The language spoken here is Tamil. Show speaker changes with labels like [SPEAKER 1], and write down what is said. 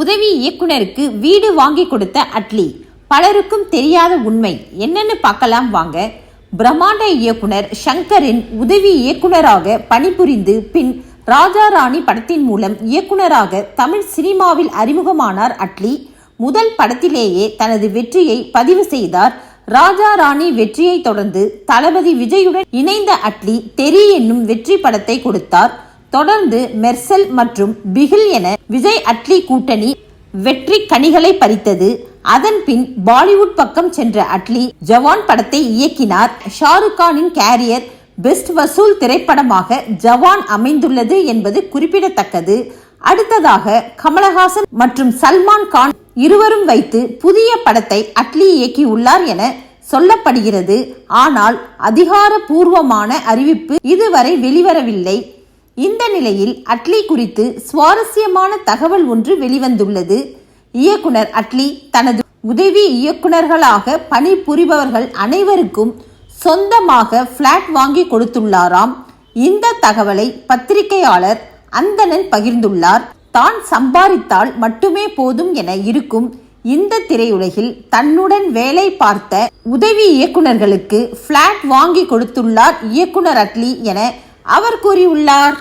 [SPEAKER 1] உதவி இயக்குனருக்கு வீடு வாங்கி கொடுத்த அட்லி. பலருக்கும் தெரியாத உண்மை என்னன்னு பார்க்கலாம் வாங்க. பிரம்மாண்ட இயக்குனர் ஷங்கரின் உதவி இயக்குனராக பணிபுரிந்து பின் ராஜா ராணி படத்தின் மூலம் இயக்குனராக தமிழ் சினிமாவில் அறிமுகமானார் அட்லி. முதல் படத்திலேயே தனது வெற்றியை பதிவு செய்தார். ராஜா ராணி வெற்றியை தொடர்ந்து தளபதி விஜயுடன் இணைந்த அட்லி தெரி என்னும் வெற்றி படத்தை கொடுத்தார். தொடர்ந்து மெர்சல் மற்றும் பிகில் என விஜய் அட்லி கூட்டணி வெற்றி கனிகளை பறித்தது. அதன் பின் பாலிவுட் பக்கம் சென்ற அட்லி ஜவான் படத்தை இயக்கினார். ஷாருக் கானின் கேரியர் பெஸ்ட் வசூல் திரைப்படமாக ஜவான் அமைந்துள்ளது என்பது குறிப்பிடத்தக்கது. அடுத்ததாக கமலஹாசன் மற்றும் சல்மான் கான் இருவரும் வைத்து புதிய படத்தை அட்லி இயக்கியுள்ளார் என சொல்லப்படுகிறது. ஆனால் அதிகாரப்பூர்வமான அறிவிப்பு இதுவரை வெளிவரவில்லை. இந்த நிலையில் அட்லி குறித்து சுவாரஸ்யமான தகவல் ஒன்று வெளிவந்துள்ளது. இயக்குனர் அட்லி தனது உதவி இயக்குனர்களாக பணிபுரிபவர்கள் அனைவருக்கும் சொந்தமாக பிளாட் வாங்கி கொடுத்துள்ளாராம். இந்த தகவலை பத்திரிகையாளர் அந்தணன் பகிர்ந்துள்ளார். தான் சம்பாதித்தால் மட்டுமே போதும் என இருக்கும் இந்த திரையுலகில் தன்னுடன் வேலை பார்த்த உதவி இயக்குனர்களுக்கு பிளாட் வாங்கி கொடுத்துள்ளார் இயக்குனர் அட்லி என அவர் கூறியுள்ளார்.